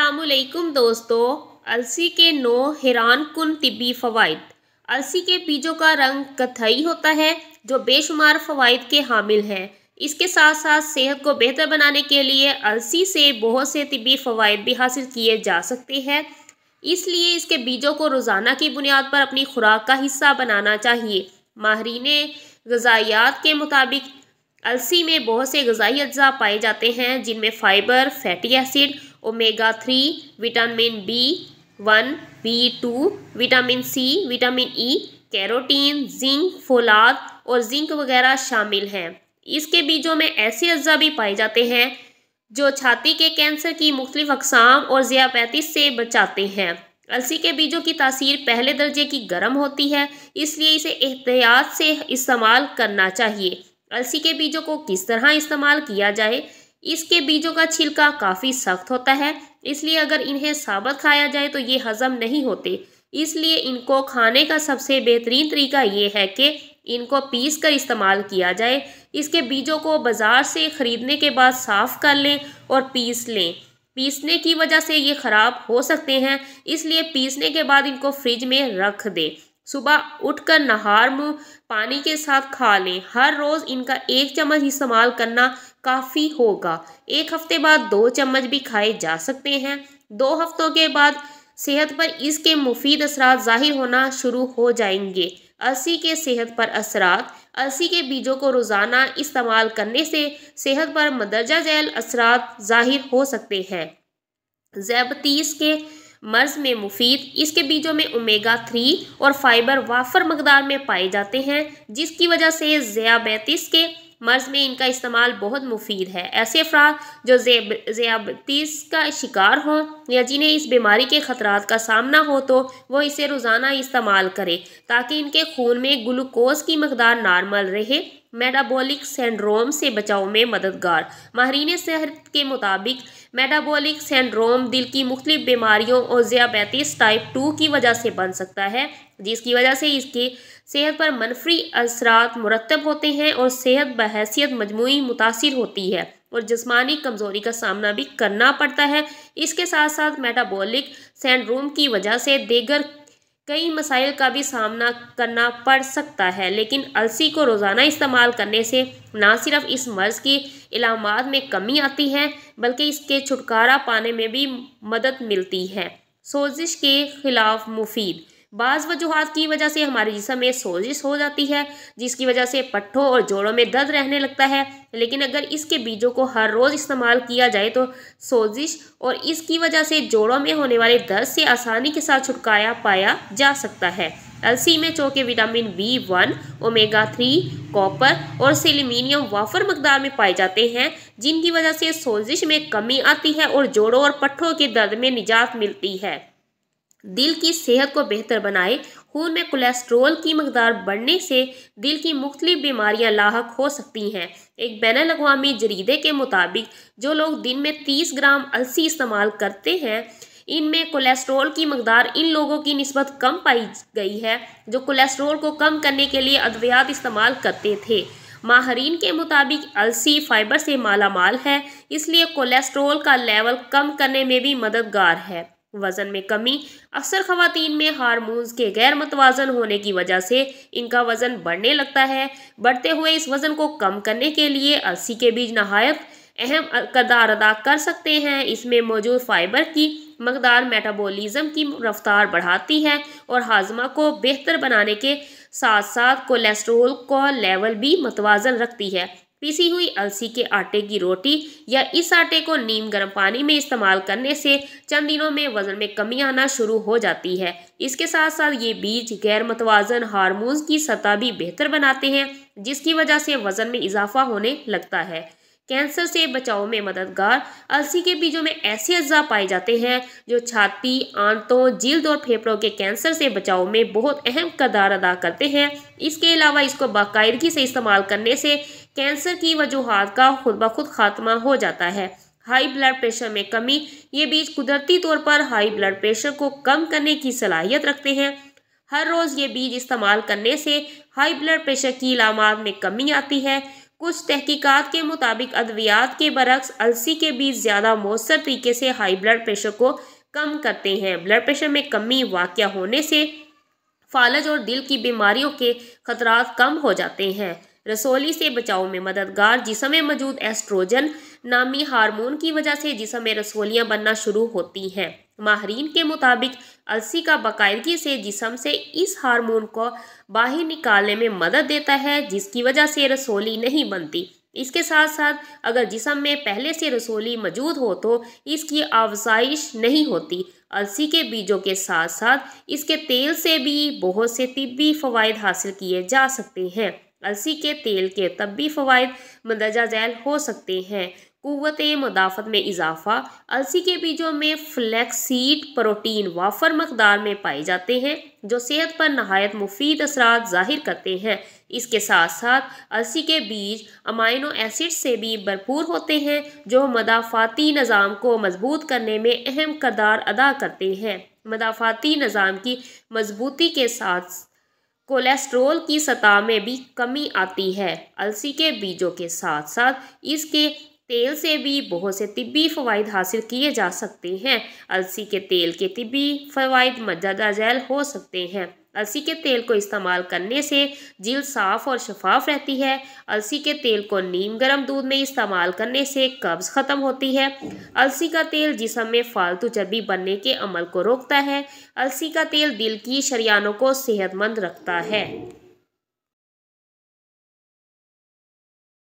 अस्सलामुअलैकुम दोस्तों। अलसी के 9 हैरान कुन तिब्बी फ़वाइद। अलसी के बीजों का रंग कथई होता है जो बेशुमार फ़वाइद के हामिल है। इसके साथ साथ सेहत को बेहतर बनाने के लिए अलसी से बहुत से तिब्बी फ़वाइद भी हासिल किए जा सकते हैं। इसलिए इसके बीजों को रोज़ाना की बुनियाद पर अपनी खुराक का हिस्सा बनाना चाहिए। माहिरीन ग़िज़ायात के मुताबिक अलसी में बहुत से ग़िज़ाई अज्जा पाए जाते हैं जिनमें fibre, fatty acid, omega 3, vitamin B1, B2, vitamin C, vitamin E, carotene, zinc, फोलाद और जिंक वगैरह शामिल हैं। इसके बीजों में ऐसे अज्जा भी पाए जाते हैं जो छाती के कैंसर की मुख्तलिफ अक़साम और ज़ियाबतीस से बचाते हैं। अलसी के बीजों की तासीर पहले दर्जे की गर्म होती है, इसलिए इसे एहतियात से इस्तेमाल करना चाहिए। अलसी के बीजों को किस तरह इस्तेमाल किया जाए? इसके बीजों का छिलका काफ़ी सख्त होता है, इसलिए अगर इन्हें साबुत खाया जाए तो ये हज़म नहीं होते। इसलिए इनको खाने का सबसे बेहतरीन तरीका ये है कि इनको पीस कर इस्तेमाल किया जाए। इसके बीजों को बाज़ार से ख़रीदने के बाद साफ़ कर लें और पीस लें। पीसने की वजह से ये ख़राब हो सकते हैं, इसलिए पीसने के बाद इनको फ्रिज में रख दें। सुबह उठकर नहार मुँह पानी के साथ खा लें। हर रोज़ इनका 1 चम्मच इस्तेमाल करना काफ़ी होगा। 1 हफ्ते बाद 2 चम्मच भी खाए जा सकते हैं। 2 हफ्तों के बाद सेहत पर इसके मुफीद असरात ज़ाहिर होना शुरू हो जाएंगे। अलसी के सेहत पर असरात। अलसी के बीजों को रोज़ाना इस्तेमाल करने से सेहत पर मंदरजा झैल असरात ज़ाहिर हो सकते हैं। ज़ियाबतीस के मर्ज़ में मुफीद। इसके बीजों में ओमेगा 3 और फाइबर वाफर मकदार में पाए जाते हैं, जिसकी वजह से ज़ियाबतीस के मर्ज़ में इनका इस्तेमाल बहुत मुफीद है। ऐसे अफराद जो ज़ियाबतीस का शिकार हों या जिन्हें इस बीमारी के ख़तरात का सामना हो तो वो इसे रोज़ाना इस्तेमाल करें ताकि इनके खून में ग्लूकोज़ की मकदार नॉर्मल रहे। मेटाबॉलिक सिंड्रोम से बचाव में मददगार। माहिरीन सेहत के मुताबिक मेटाबॉलिक सिंड्रोम दिल की मुख्तलिफ बीमारियों और ज़ियाबतीस टाइप 2 की वजह से बन सकता है, जिसकी वजह से इसकी सेहत पर मनफी असरात मुरतब होते हैं और सेहत बहैसियत मजमूई मुतासिर होती है और जिस्मानी कमज़ोरी का सामना भी करना पड़ता है। इसके साथ साथ मेटाबॉलिक सिंड्रोम की वजह से दीगर कई मसाइल का भी सामना करना पड़ सकता है, लेकिन अलसी को रोज़ाना इस्तेमाल करने से ना सिर्फ इस मर्ज़ की इलामात में कमी आती है बल्कि इसके छुटकारा पाने में भी मदद मिलती है। सोजिश के ख़िलाफ़ मुफीद। बाज़ वजूहात की वजह से हमारे जिस्म में सोजिश हो जाती है, जिसकी वजह से पट्ठों और जोड़ों में दर्द रहने लगता है, लेकिन अगर इसके बीजों को हर रोज़ इस्तेमाल किया जाए तो सोजिश और इसकी वजह से जोड़ों में होने वाले दर्द से आसानी के साथ छुटकारा पाया जा सकता है। अलसी में चौके विटामिन B1, ओमेगा 3, कॉपर और सेलेनियम वाफर मकदार में पाए जाते हैं, जिनकी वजह से सोजिश में कमी आती है और जोड़ों और पट्ठों के दर्द में निजात मिलती है। दिल की सेहत को बेहतर बनाए। खून में कोलेस्ट्रॉल की मकदार बढ़ने से दिल की मुख्तलिफ बीमारियां लाहक हो सकती हैं। एक बैनुल-अक़वामी जरीदे के मुताबिक जो लोग दिन में 30 ग्राम अलसी इस्तेमाल करते हैं, इनमें कोलेस्ट्रॉल की मकदार इन लोगों की निस्बत कम पाई गई है जो कोलेस्ट्रॉल को कम करने के लिए अद्वियात इस्तेमाल करते थे। माहिरीन के मुताबिक अलसी फाइबर से मालामाल है, इसलिए कोलेस्ट्रॉल का लेवल कम करने में भी मददगार है। वज़न में कमी। अक्सर ख़वातीन में हार्मोन्स के गैर मतवाज़न होने की वजह से इनका वज़न बढ़ने लगता है। बढ़ते हुए इस वज़न को कम करने के लिए अलसी के बीज नहायत अहम किरदार अदा कर सकते हैं। इसमें मौजूद फाइबर की मकदार मेटाबॉलिज़्म की रफ्तार बढ़ाती है और हाजमा को बेहतर बनाने के साथ साथ कोलेस्ट्रॉल का लेवल भी मतवाज़न रखती है। पिसी हुई अलसी के आटे की रोटी या इस आटे को नीम गर्म पानी में इस्तेमाल करने से चंद दिनों में वज़न में कमी आना शुरू हो जाती है। इसके साथ साथ ये बीज गैर मतवाज़न हार्मोन्स की सतह भी बेहतर बनाते हैं, जिसकी वजह से वज़न में इजाफा होने लगता है। कैंसर से बचाव में मददगार। अलसी के बीजों में ऐसे अज्जा पाए जाते हैं जो छाती, आंतों, जिल्द और फेफड़ों के कैंसर से बचाव में बहुत अहम किरदार अदा करते हैं। इसके अलावा इसको बाकायदगी से इस्तेमाल करने से कैंसर की वजूहात का खुद ब खुद खात्मा हो जाता है। हाई ब्लड प्रेशर में कमी। ये बीज कुदरती तौर पर हाई ब्लड प्रेशर को कम करने की सलाहियत रखते हैं। हर रोज़ ये बीज इस्तेमाल करने से हाई ब्लड प्रेशर की अलामात में कमी आती है। कुछ तहकीकात के मुताबिक अद्वियात के बरक्स अलसी के बीज ज़्यादा मौसर तरीके से हाई ब्लड प्रेशर को कम करते हैं। ब्लड प्रेशर में कमी वाक़या होने से फालज और दिल की बीमारियों के खतरात कम हो जाते हैं। रसोली से बचाव में मददगार, जिस्म में मौजूद एस्ट्रोजन नामी हार्मोन की वजह से जिस्म में रसोलियाँ बनना शुरू होती हैं। माहरीन के मुताबिक अलसी का बाकायदगी से जिस्म से इस हार्मोन को बाहर निकालने में मदद देता है, जिसकी वजह से रसोली नहीं बनती। इसके साथ साथ अगर जिस्म में पहले से रसोली मौजूद हो तो इसकी अफजाइश नहीं होती। अलसी के बीजों के साथ साथ इसके तेल से भी बहुत से तिब्बी फ़वाइद हासिल किए जा सकते हैं। अलसी के तेल के तब्बी फ़वाइद मंदरजा झैल हो सकते हैं। क़ुव्वत मुदाफ़त में इजाफ़ा, अलसी के बीजों में फ्लैक्सीड प्रोटीन वाफर मकदार में पाए जाते हैं, जो सेहत पर नहायत मुफीद असरात ज़ाहिर करते हैं। इसके साथ साथ अलसी के बीज अमाइनो एसिड से भी भरपूर होते हैं, जो मदाफ़ाती निज़ाम को मजबूत करने में अहम किरदार अदा करते हैं। मदाफ़ाती निज़ाम की मजबूती के साथ कोलेस्ट्रोल की सतह में भी कमी आती है। अलसी के बीजों के साथ साथ इसके तेल से भी बहुत से तिब्बी फ़वाइद हासिल किए जा सकते हैं। अलसी के तेल के तिब्बी फ़वाइद मंदरजा झैल हो सकते हैं। अलसी के तेल को इस्तेमाल करने से जिल्द साफ़ और शफाफ रहती है। अलसी के तेल को नीम गर्म दूध में इस्तेमाल करने से कब्ज़ ख़त्म होती है। अलसी का तेल जिस्म में फालतू चर्बी बनने के अमल को रोकता है। अलसी का तेल दिल की शरियानों को सेहतमंद रखता है।